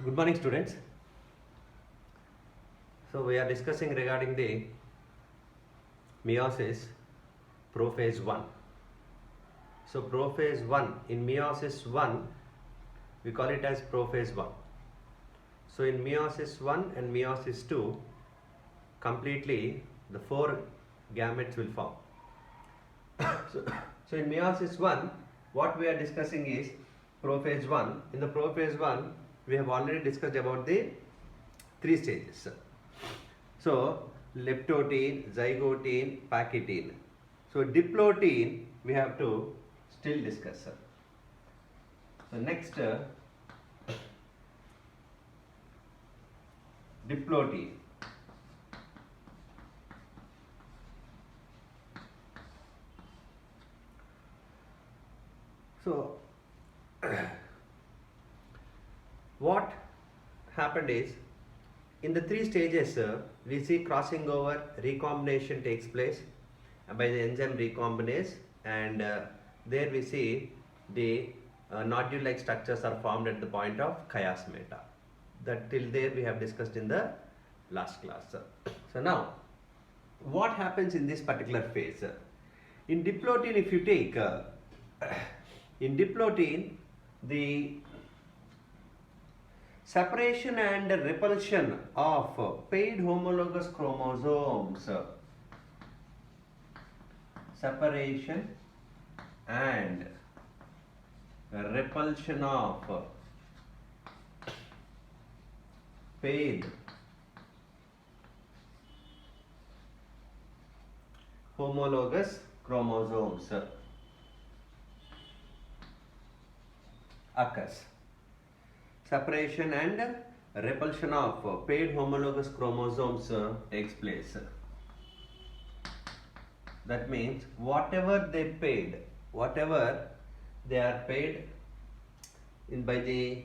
Good morning, students. So we are discussing regarding the meiosis prophase 1. So prophase 1, in meiosis 1 we call it as prophase 1. So in meiosis 1 and meiosis 2 completely the 4 gametes will form. so in meiosis 1 what we are discussing is prophase 1. In the prophase 1 we have already discussed about the 3 stages. So leptotene, zygotene, pachytene. So diplotene we have to still discuss. So next diplotene. So what happened is in the 3 stages we see crossing over, recombination takes place by the enzyme recombinase, and there we see the nodule like structures are formed at the point of chiasmata. That till there we have discussed in the last class. So now what happens in this particular phase? In diplotene, if you take in diplotene, the separation and repulsion of paired homologous chromosomes, separation and repulsion of paired homologous chromosomes occurs. Separation and repulsion of paired homologous chromosomes takes place. That means whatever they are paired in by the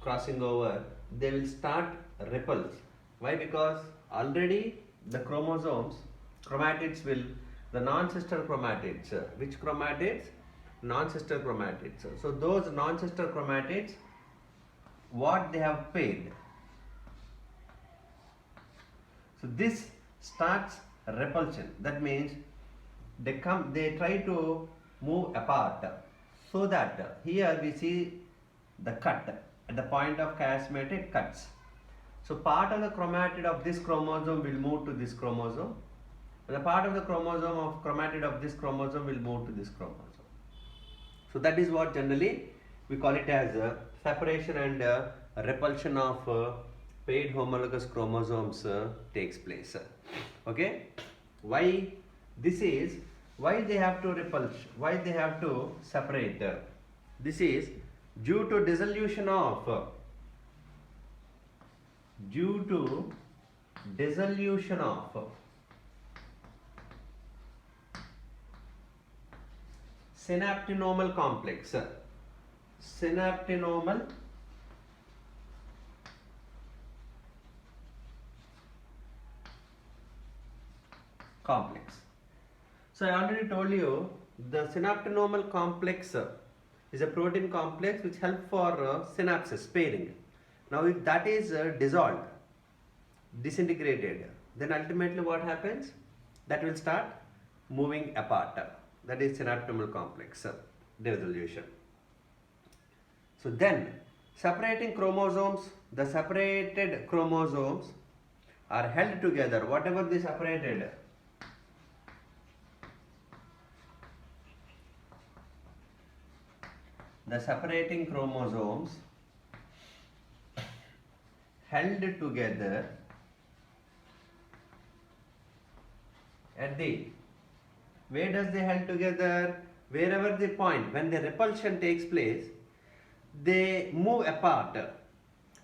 crossing over, they will start repulse. Why? Because already the chromatids will, the non-sister chromatids. Which chromatids? Non-sister chromatids. So those non-sister chromatids, what they have paired, so this starts repulsion. That means they try to move apart, so that here we see the cut at the point of chiasmate, it cuts. So part of the chromatid of this chromosome will move to this chromosome, and the part of the chromatid of this chromosome will move to this chromosome. So that is what generally we call it as separation and repulsion of paired homologous chromosomes takes place. Okay, why this is, why they have to repulse, why they have to separate? This is due to dissolution of synaptonomal complex. Synaptonomal complex. So I already told you the synaptonomal complex is a protein complex which helps for synapses, pairing. Now if that is dissolved, disintegrated, then ultimately what happens? That will start moving apart. That is synaptonomal complex dissolution. So then separating chromosomes, the separated chromosomes are held together. Whatever they separated, the separating chromosomes held together at the, where does they held together? Wherever the point, when the repulsion takes place, they move apart,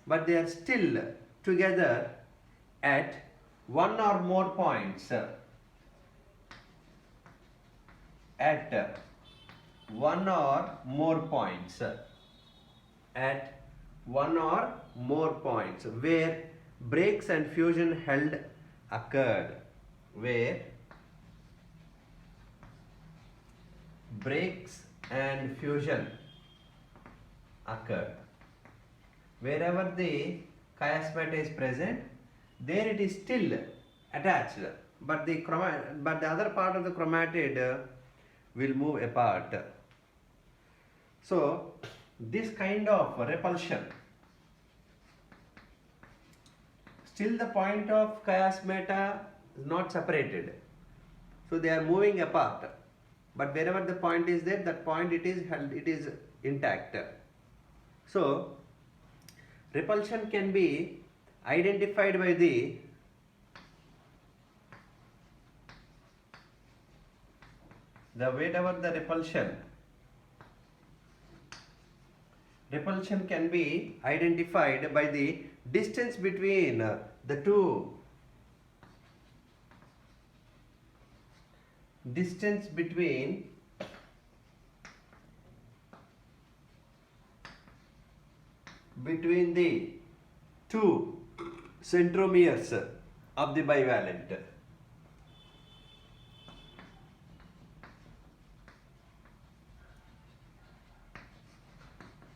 but they are still together at one or more points. At one or more points. At one or more points where breaks and fusion held occurred. Where breaks and fusion occurred. wherever the chiasmata is present, there it is still attached, but the other part of the chromatid will move apart. So this kind of repulsion, still the point of chiasmata is not separated, so they are moving apart, but wherever the point is there, that point it is held, it is intact. So repulsion can be identified by the wherever the repulsion can be identified by the distance between the two, distance between the two centromeres of the bivalent.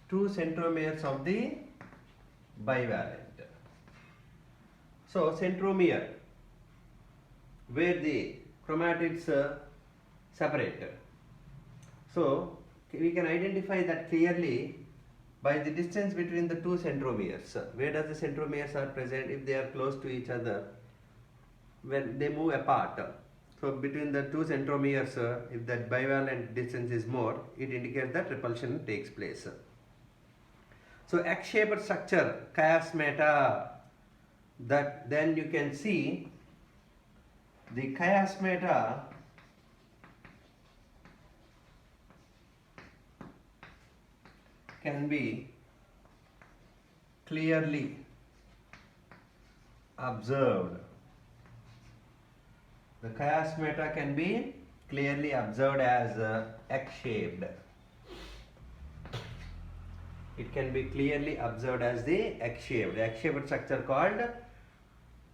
Two centromeres of the bivalent. So centromere, where the chromatids separate. So we can identify that clearly by the distance between the two centromeres. Where does the centromeres are present? If they are close to each other, when they move apart. So between the two centromeres, if that bivalent distance is more, it indicates that repulsion takes place. So X-shaped structure, chiasmata, that then you can see the chiasmata can be clearly observed. The chiasmata can be clearly observed as X-shaped. It can be clearly observed as the X-shaped. The X-shaped structure called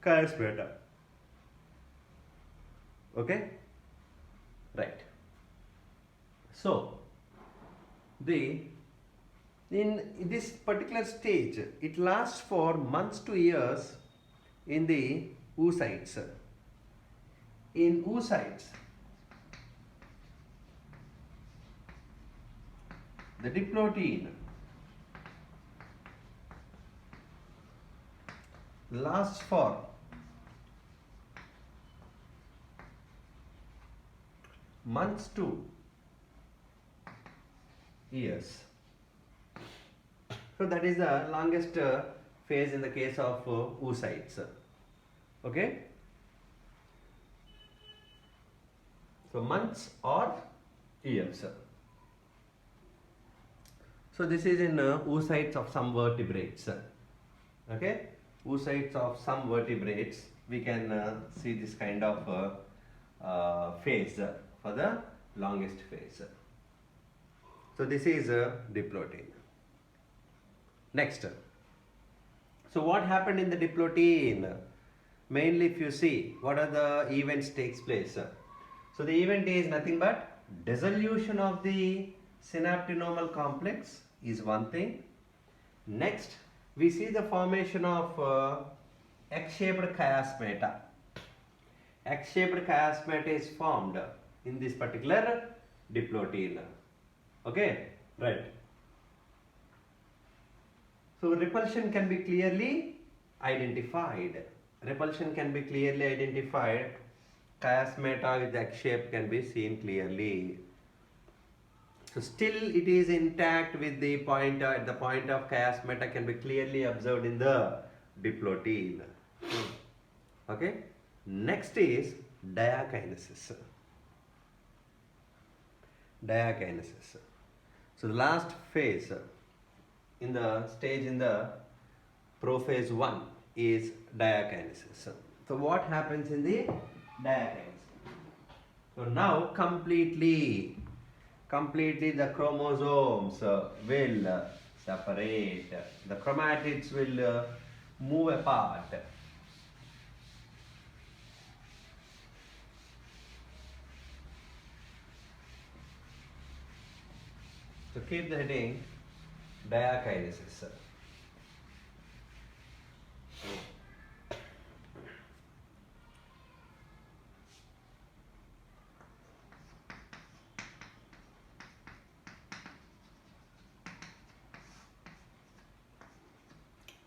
chiasmata. Okay? Right. So, in this particular stage, it lasts for months to years in the oocytes. In oocytes, the diplotin lasts for months to years. So that is the longest phase in the case of oocytes. Okay? So months or years. So this is in oocytes of some vertebrates. Okay? Oocytes of some vertebrates, we can see this kind of phase for the longest phase. So this is diplotin. Next. So what happened in the diplotin? Mainly if you see, what are the events takes place? So the event is nothing but dissolution of the synaptonomal complex is one thing. Next, we see the formation of X-shaped chiasmata. X-shaped chiasmata is formed in this particular diplotin. Okay, right. So repulsion can be clearly identified. Repulsion can be clearly identified. Chiasmata with X shape can be seen clearly. So still it is intact with the point, at the point of chiasmata can be clearly observed in the diplotin. Okay. Next is diakinesis. Diakinesis. So the last phase in the stage in the prophase 1 is diakinesis. So what happens in the diakinesis? So now completely the chromosomes will separate. The chromatids will move apart. So keep the heading diakinesis.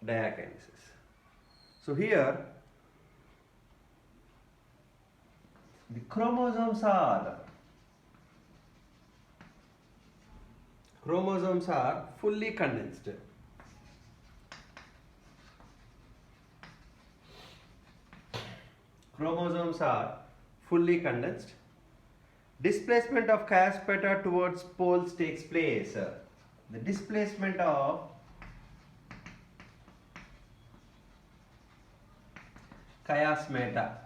Diakinesis. So here the chromosomes are fully condensed. Chromosomes are fully condensed. Displacement of chiasmata towards poles takes place. The displacement of chiasmata.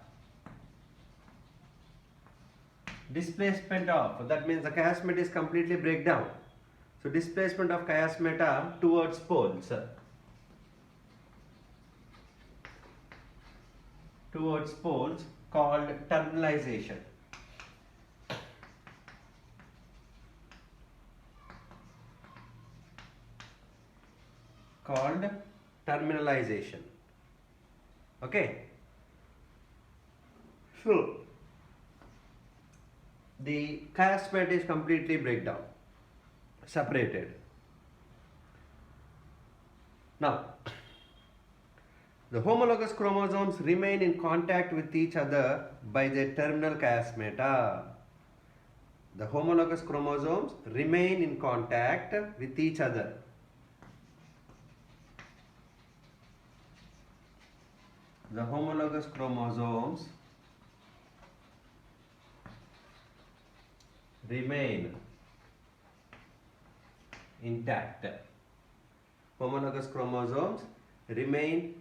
Displacement of, that means the chiasmata is completely breakdown. So displacement of chiasmata towards poles. Towards poles called terminalization. Called terminalization. Okay. So the chiasmata is completely breakdown, separated. Now, the homologous chromosomes remain in contact with each other by their terminal chiasmata. The homologous chromosomes remain in contact with each other. The homologous chromosomes remain intact. Homologous chromosomes remain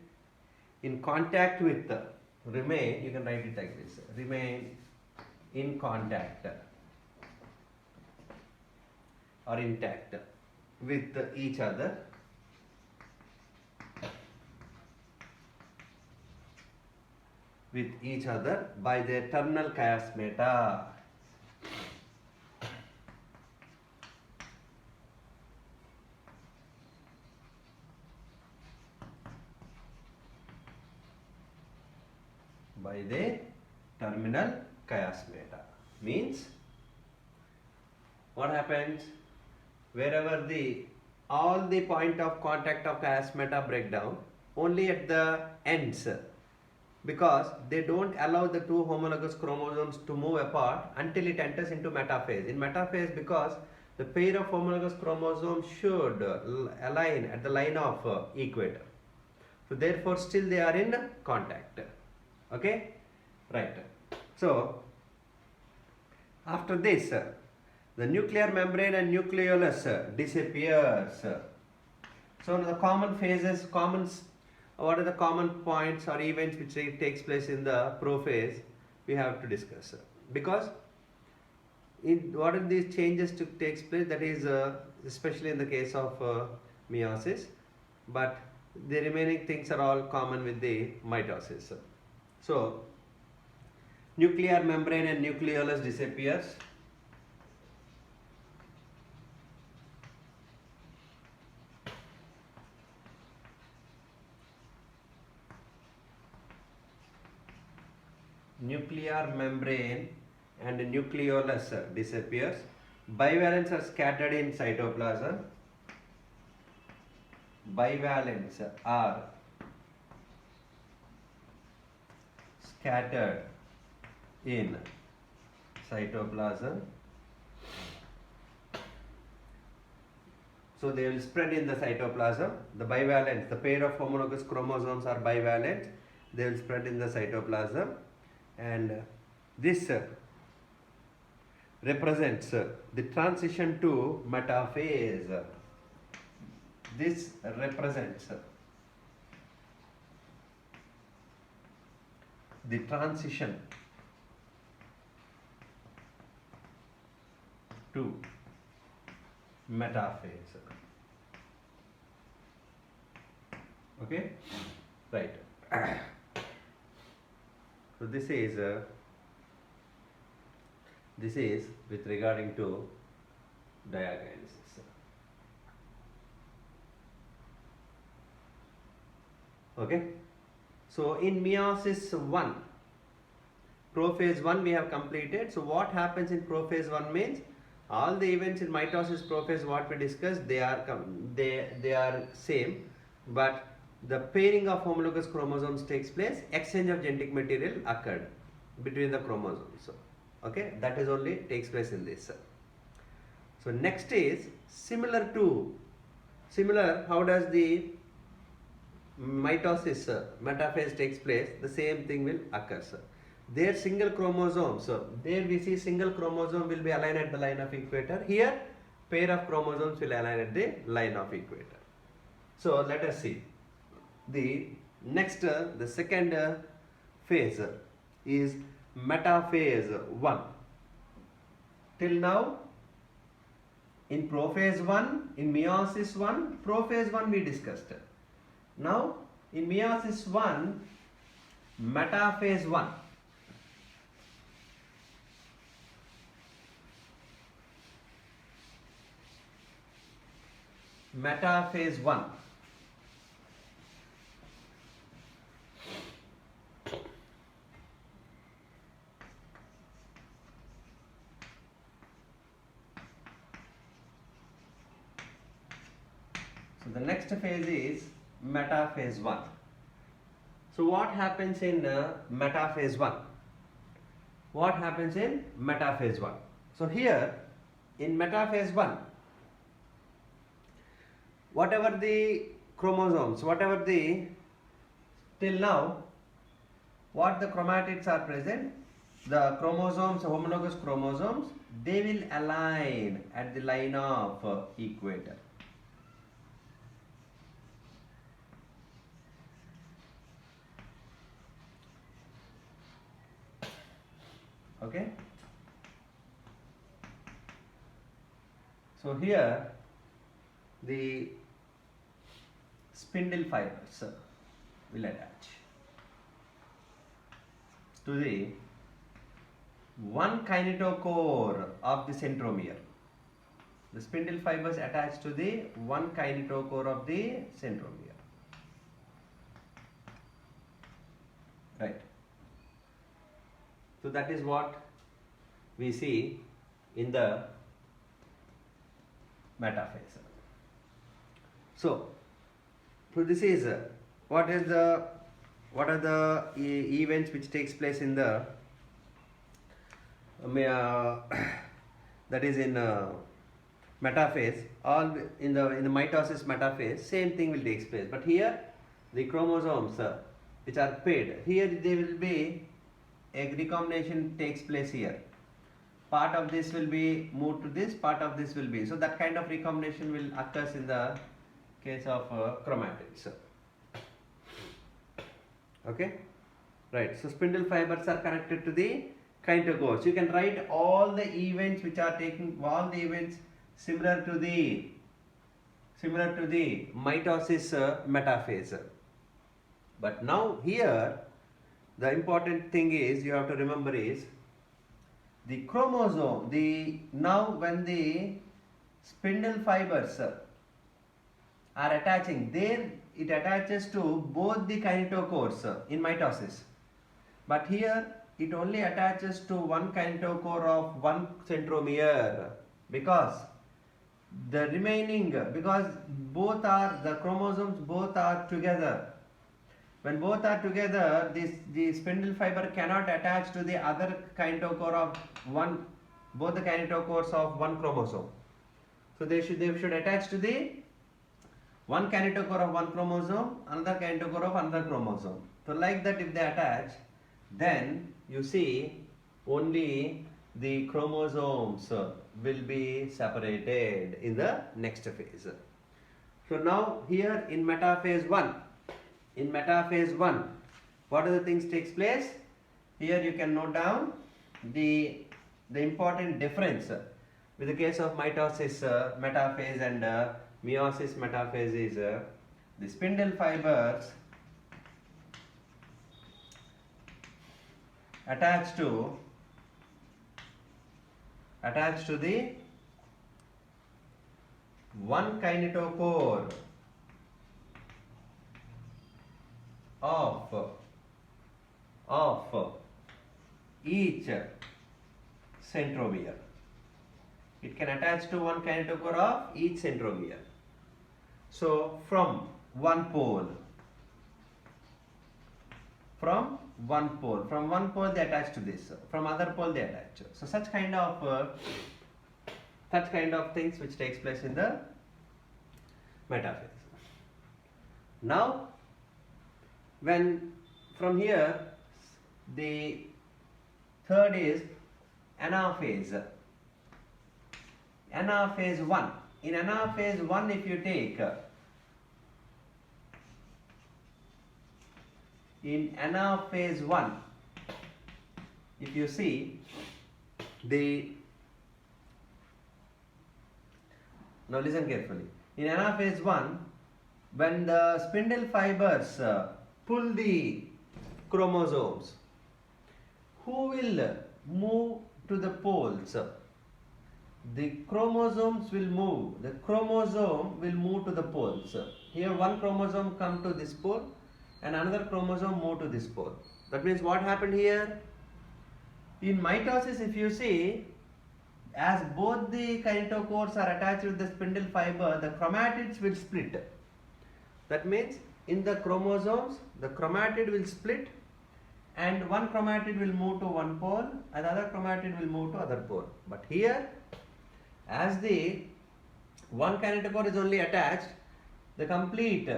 in contact with, remain, you can write it like this, remain in contact or intact with each other by their terminal chiasmata. By the terminal chiasmata means what happens wherever all the point of contact of chiasmata break down, only at the ends, because they don't allow the two homologous chromosomes to move apart until it enters into metaphase. In metaphase, because the pair of homologous chromosomes should align at the line of equator, so therefore still they are in contact. Okay, right. So after this, the nuclear membrane and nucleolus disappears. So the common phases, what are the common points or events which takes place in the prophase, we have to discuss. Because what are these changes to takes place, that is especially in the case of meiosis, but the remaining things are all common with the mitosis. So nuclear membrane and nucleolus disappears. Nuclear membrane and nucleolus disappears. Bivalents are scattered in cytoplasm. Bivalents are scattered in cytoplasm. So they will spread in the cytoplasm. The bivalents, the pair of homologous chromosomes are bivalent. They will spread in the cytoplasm, and this represents the transition to metaphase. This represents the transition to metaphase. Okay, right. So this is with regarding to diakinesis. Okay. So in meiosis 1, prophase 1 we have completed. So what happens in prophase 1 means all the events in mitosis prophase what we discussed, they are same, but the pairing of homologous chromosomes takes place, exchange of genetic material occurred between the chromosomes. Okay, that is only takes place in this. So next is similar, how does the mitosis metaphase takes place, the same thing will occur, sir. Their single chromosome, so there we see single chromosome will be aligned at the line of equator. Here pair of chromosomes will align at the line of equator. So let us see the next the second phase is metaphase 1. Till now in prophase 1, in meiosis 1, prophase 1 we discussed. Now in meiosis 1, metaphase 1. Metaphase 1. So the next phase is metaphase 1. So what happens in metaphase 1? What happens in metaphase 1? So here in metaphase 1, whatever the chromosomes, till now, what the chromatids are present, the chromosomes, homologous chromosomes, they will align at the line of equator. Okay. So here the spindle fibers will attach to the one kinetochore of the centromere. The spindle fibers attach to the one kinetochore of the centromere. Right. So that is what we see in the metaphase. So this is what are the events which takes place in the that is in metaphase. All in the mitosis metaphase, same thing will take place. But here the chromosomes which are paired, here they will be a recombination takes place here. Part of this will be moved to this, part of this will be. So that kind of recombination will occurs in the case of chromatids. Okay, right. So spindle fibers are connected to the kinetochores. You can write all the events which are taking, all the events similar to the mitosis metaphase. But now here the important thing is you have to remember is the chromosome. Now when the spindle fibers are attaching, there it attaches to both the kinetochores in mitosis. But here it only attaches to one kinetochore of one centromere, because the remaining, because both are, the chromosomes both are together. When both are together, the spindle fiber cannot attach to the other kinetochore of one, both the kinetochores of one chromosome. So they should attach to the one kinetochore of one chromosome, another kinetochore of another chromosome. So like that if they attach, then you see only the chromosomes will be separated in the next phase. So now here in metaphase 1, what are the things takes place? Here you can note down the important difference with the case of mitosis metaphase and meiosis metaphase is the spindle fibers attached to the one kinetochore of each centromere. It can attach to one kinetochore of each centromere. So from one pole they attach to this, from other pole they attach. So such kind of things which takes place in the metaphase. Now when from here the third is anaphase. Anaphase 1. In anaphase 1, if you take in anaphase 1, if you see the, now listen carefully. In anaphase 1, when the spindle fibers pull the chromosomes, who will move to the poles? The chromosomes will move. The chromosome will move to the poles. Here one chromosome come to this pole and another chromosome move to this pole. That means what happened here? In mitosis, if you see, as both the kinetochores are attached with the spindle fiber, the chromatids will split. That means in the chromosomes, the chromatid will split and one chromatid will move to one pole and the other chromatid will move to other pole. But here, as the one kinetochore is only attached, the complete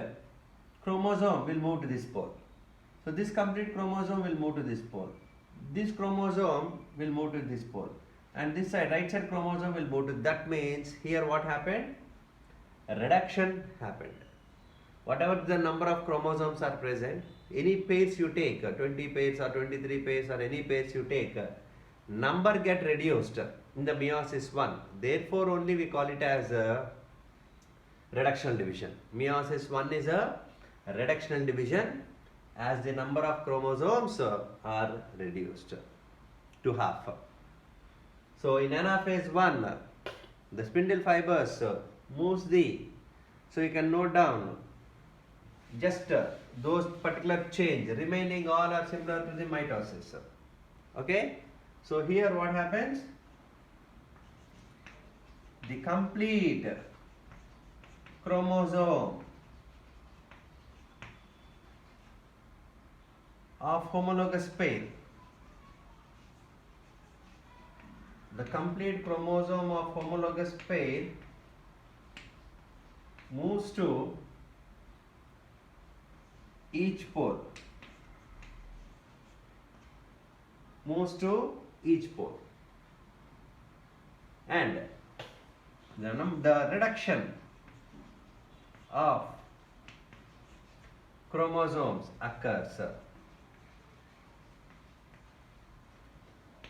chromosome will move to this pole. So this complete chromosome will move to this pole. This chromosome will move to this pole. And this side, right side chromosome will move to, that means here what happened? A reduction happened. Whatever the number of chromosomes are present, any pairs you take, 20 pairs or 23 pairs or any pairs you take, number get reduced in the meiosis 1. Therefore only we call it as a reductional division. Meiosis 1 is a reductional division as the number of chromosomes are reduced to half. So in anaphase 1, the spindle fibers moves the, so you can note down just those particular change, remaining all are similar to the mitosis. Okay? So here what happens? The complete chromosome of homologous pair, the complete chromosome of homologous pair moves to each pole, and the reduction of chromosomes occurs.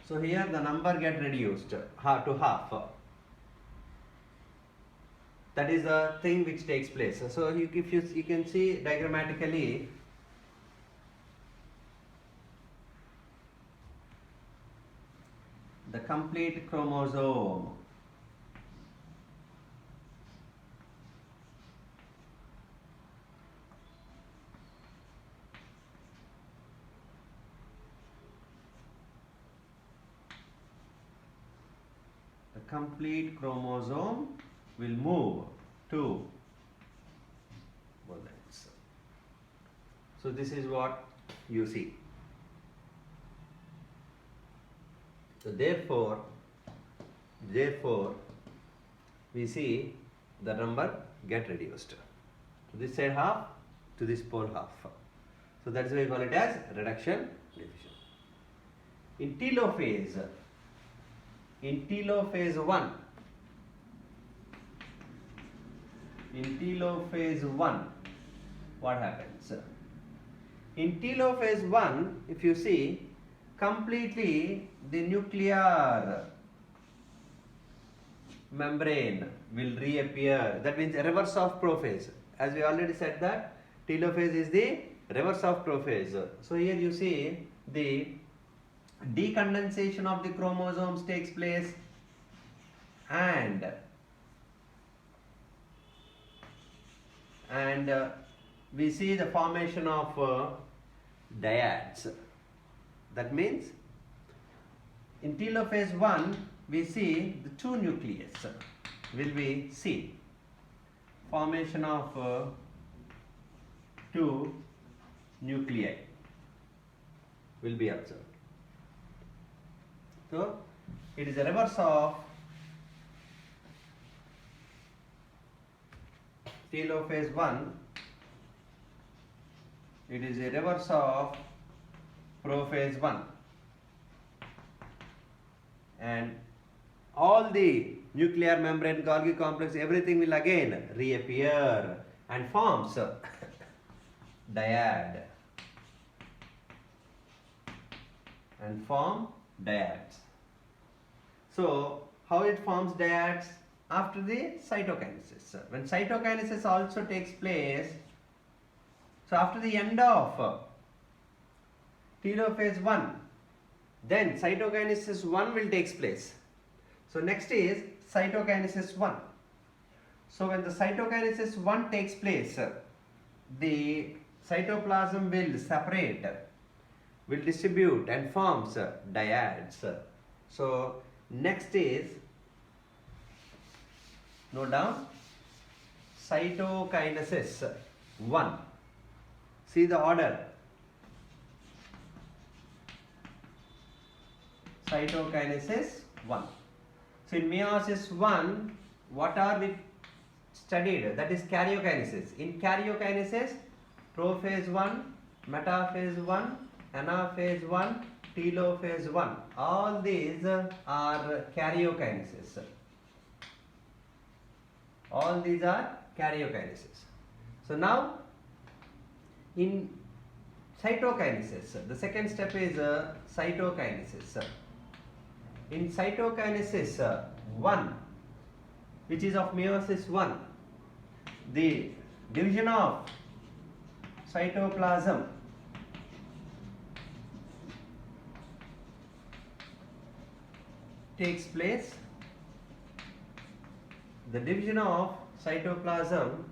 So here the number get reduced to half. That is the thing which takes place. So you can see diagrammatically the complete chromosome will move to both ends. So this is what you see. So therefore we see the number get reduced. To this side half, to this pole half. So that's why we call it as reduction division. In telophase 1, what happens? In telophase 1, if you see, completely the nuclear membrane will reappear. That means reverse of prophase. As we already said that telophase is the reverse of prophase. So here you see the decondensation of the chromosomes takes place and we see the formation of dyads. That means in telophase 1 we see the two nucleus will be seen. Formation of two nuclei will be observed. So it is a reverse of telophase 1. It is a reverse of prophase 1, and all the nuclear membrane, Golgi complex, everything will again reappear and forms dyad and form dyads. So how it forms dyads? After the cytokinesis. When cytokinesis also takes place, so after the end of telophase 1, then cytokinesis 1 will take place. So next is cytokinesis 1. So when the cytokinesis 1 takes place, the cytoplasm will separate, will distribute and forms dyads. So next is, note down, cytokinesis 1. See the order. Cytokinesis 1. So in meiosis 1, what are we studied? That is karyokinesis. In karyokinesis, prophase 1, metaphase 1, anaphase 1, telophase 1. All these are karyokinesis. All these are karyokinesis. So now in cytokinesis, the second step is cytokinesis. In cytokinesis 1, which is of meiosis 1, the division of cytoplasm takes place. The division of cytoplasm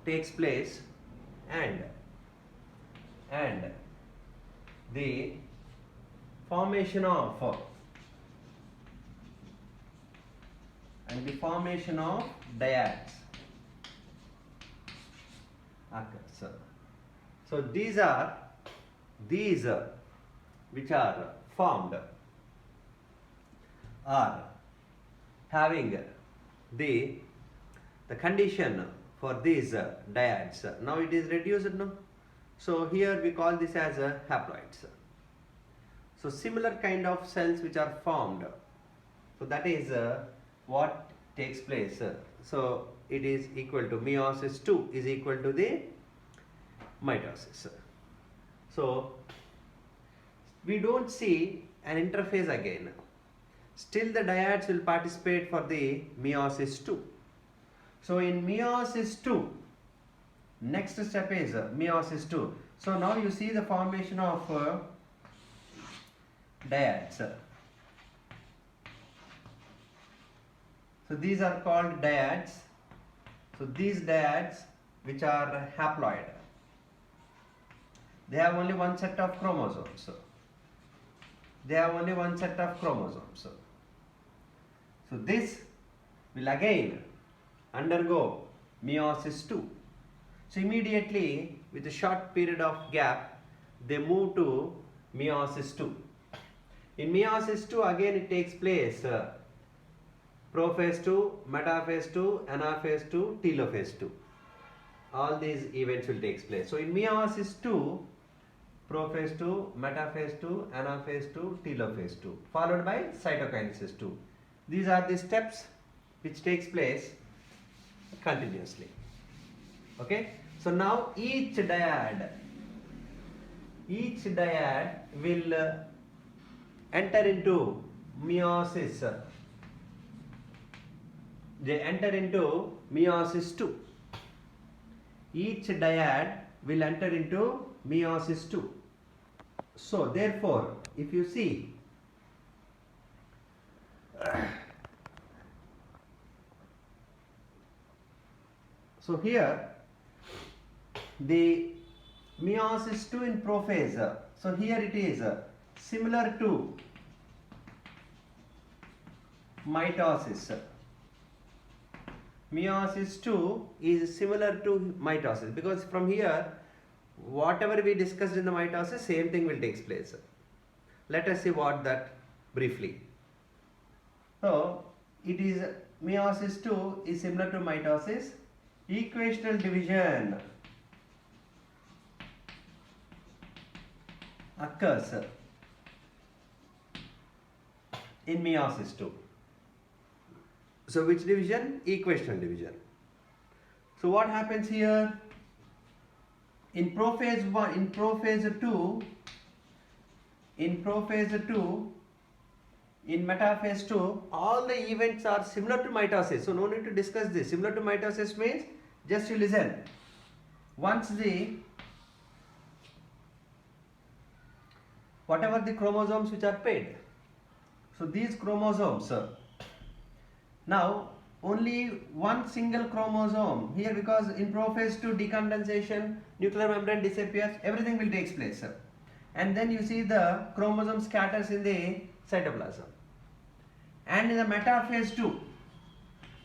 takes place, and the formation of dyads occurs. So these which are formed are having the condition for these dyads. Now it is reduced, no? So here we call this as haploids. So similar kind of cells which are formed. So that is what takes place. So it is equal to meiosis 2 is equal to the mitosis. So we don't see an interphase again. Still the dyads will participate for the meiosis 2. So in meiosis 2, next step is meiosis 2. So now you see the formation of dyads. So these are called dyads. So these dyads, which are haploid, they have only one set of chromosomes. So this will again undergo meiosis 2. So immediately, with a short period of gap, they move to meiosis 2. In meiosis 2, again it takes place prophase 2, metaphase 2, anaphase 2, telophase 2. All these events will take place. So in meiosis 2, prophase 2, metaphase 2, anaphase 2, telophase 2, followed by cytokinesis 2. These are the steps which takes place continuously. Okay. So now each dyad will enter into meiosis. They enter into meiosis 2. Each dyad will enter into meiosis 2. So therefore, if you see, so here the meiosis 2 in prophase. So here it is similar to mitosis. Meiosis 2 is similar to mitosis, because from here whatever we discussed in the mitosis, same thing will take place. Let us see what that briefly. So it is meiosis 2 is similar to mitosis. Equational division occurs in meiosis 2. So which division? Equational division. So what happens here? In prophase 1, in prophase 2, in prophase 2, in metaphase 2, all the events are similar to mitosis. So no need to discuss this. Similar to mitosis means just you listen. Once the whatever the chromosomes which are paired. So these chromosomes, now only one single chromosome here, because in prophase 2 decondensation, nuclear membrane disappears, everything will take place. And then you see the chromosome scatters in the cytoplasm. And in the metaphase 2,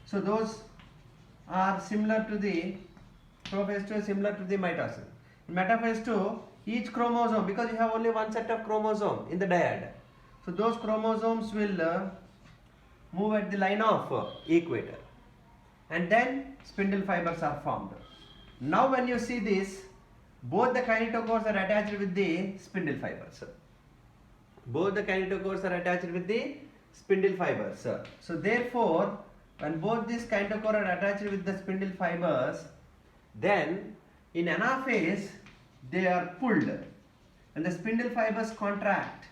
so those are similar to the prophase 2 is similar to the mitosis. In metaphase 2, each chromosome, because you have only one set of chromosome in the dyad, so those chromosomes will move at the line of equator, and then spindle fibers are formed. Now when you see this, both the kinetochores are attached with the spindle fibers. Both the kinetochores are attached with the spindle fibers. So therefore, when both these kinetochores are attached with the spindle fibers, then in anaphase they are pulled and the spindle fibers contract.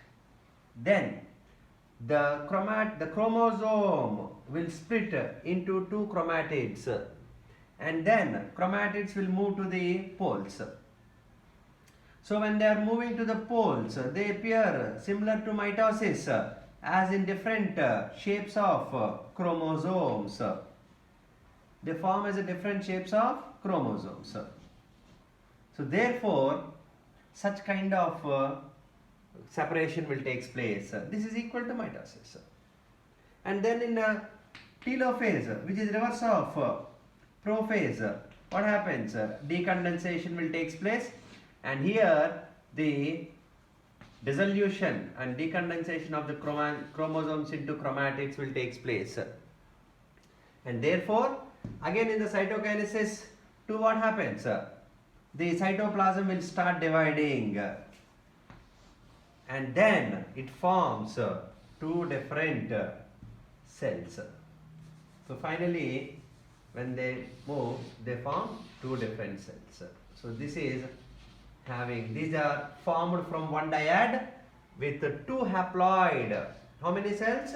Then the chromosome will split into two chromatids, and then chromatids will move to the poles. So when they are moving to the poles, they appear similar to mitosis, as in different shapes of chromosomes. They form as a different shapes of chromosomes. So therefore, such kind of separation will take place. This is equal to mitosis. And then in telophase, which is reverse of prophase, what happens? Decondensation will take place, and here the dissolution and decondensation of the chromosomes into chromatids will take place. And therefore, again in the cytokinesis 2, what happens? The cytoplasm will start dividing, and then it forms two different cells. So finally, when they move, they form two different cells. So this is having, these are formed from one dyad with two haploid. How many cells?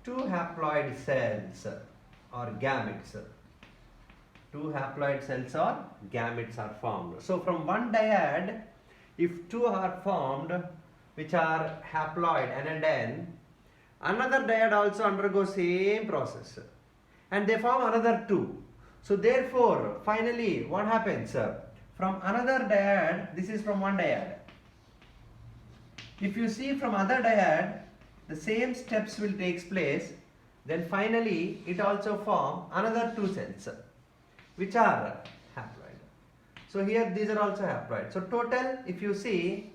Two haploid cells or gametes. Two haploid cells or gametes are formed. So from one dyad, if two are formed which are haploid N and N, another dyad also undergoes same process and they form another two. So therefore, finally what happens? From another dyad, this is from one dyad. If you see from other dyad, the same steps will take place. Then finally, it also form another two cells, which are haploid. So here these are also haploid. So total, if you see,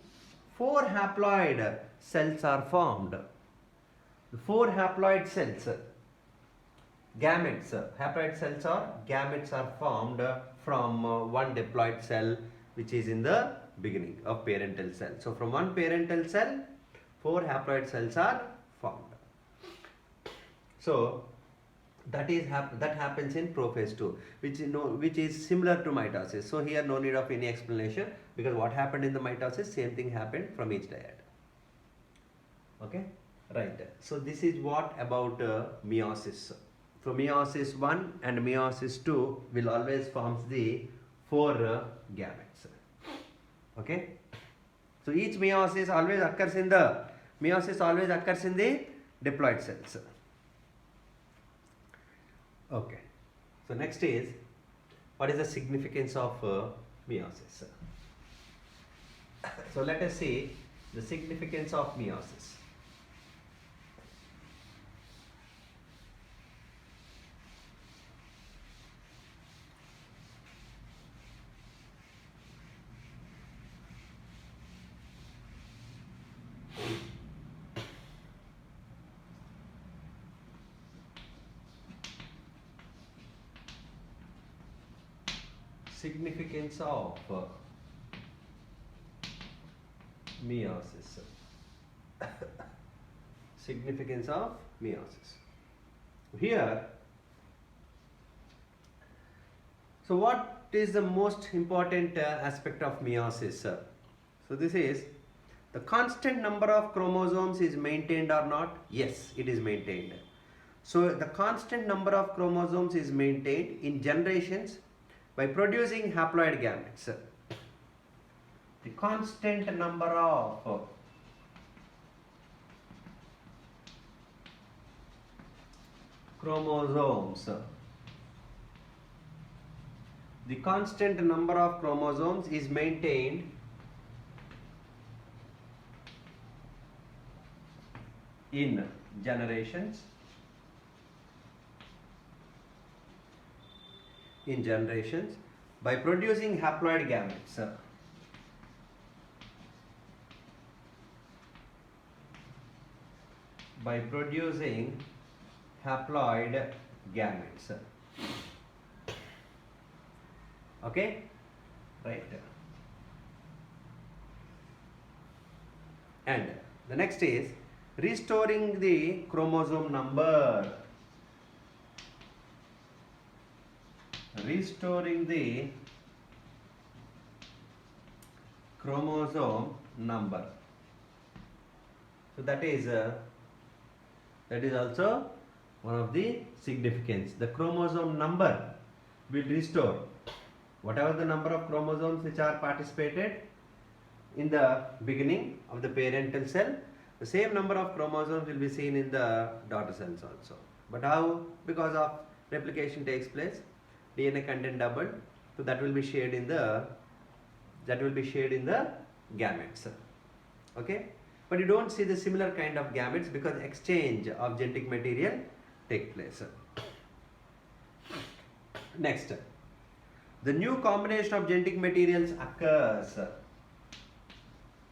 4 haploid cells are formed. 4 haploid cells, gametes, haploid cells or gametes are formed from one diploid cell which is in the beginning of parental cell. So from one parental cell, 4 haploid cells are formed. So that happens in prophase 2, which is similar to mitosis. So here no need of any explanation, because what happened in the mitosis, same thing happened from each dyad. Okay, right. So this is what about meiosis. So meiosis 1 and meiosis 2 will always forms the 4 gametes. Okay. So each meiosis always occurs in the diploid cells. Okay. So next is, what is the significance of meiosis. So let us see the significance of meiosis. Significance of meiosis. Significance of meiosis. Here, so what is the most important aspect of meiosis? So this is the constant number of chromosomes is maintained or not? Yes, it is maintained. So the constant number of chromosomes is maintained in generations by producing haploid gametes. The constant number of chromosomes. The constant number of chromosomes is maintained in generations. By producing haploid gametes. By producing haploid gametes. Okay, right. And the next is restoring the chromosome number. Restoring the chromosome number. So that is also one of the significance. The chromosome number will restore whatever the number of chromosomes which are participated in the beginning of the parental cell. The same number of chromosomes will be seen in the daughter cells also. But how? Because of replication takes place, DNA content doubled, so that will be shared in the gametes. Okay, but you don't see the similar kind of gametes because exchange of genetic material take place. Next, the new combination of genetic materials occurs.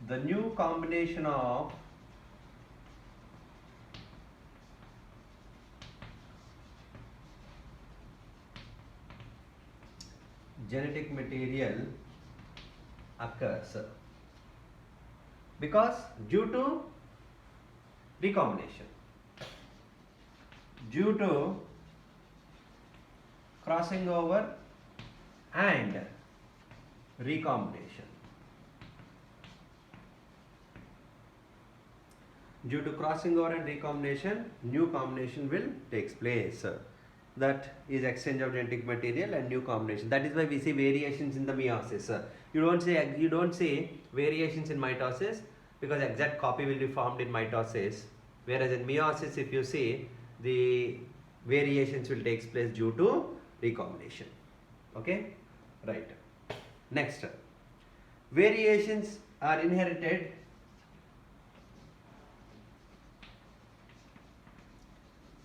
The new combination of genetic material occurs because due to recombination, due to crossing over and recombination. Due to crossing over and recombination, new combination will take place. That is exchange of genetic material and new combination. That is why we see variations in the meiosis. You don't see variations in mitosis because exact copy will be formed in mitosis. Whereas in meiosis, if you see, the variations will take place due to recombination. Okay, right. Next, variations are inherited.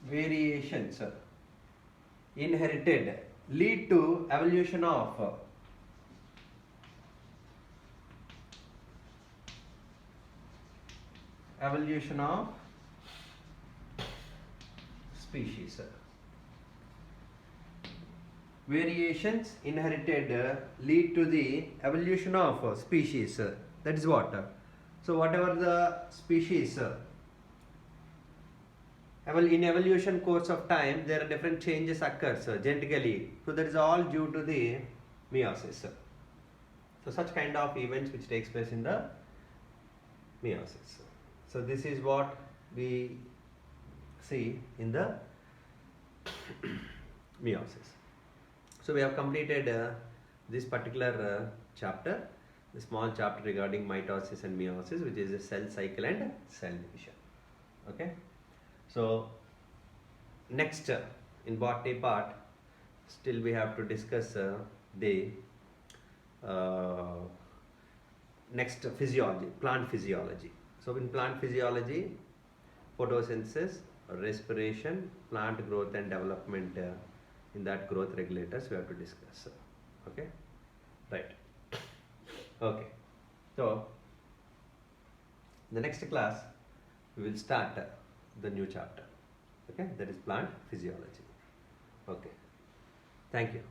Variations inherited lead to evolution of species. Variations inherited lead to the evolution of species. That is what? So whatever the species, in evolution course of time, there are different changes occurs genetically. So that is all due to the meiosis. So such kind of events which takes place in the meiosis. So this is what we see in the meiosis. So we have completed this particular chapter, the small chapter regarding mitosis and meiosis, which is a cell cycle and cell division. Okay. So next in botany part, still we have to discuss the uh, next physiology, plant physiology. So in plant physiology, photosynthesis, respiration, plant growth and development, in that growth regulators we have to discuss. Okay, right. Okay, so the next class we will start the new chapter. Okay, that is plant physiology. Okay, thank you.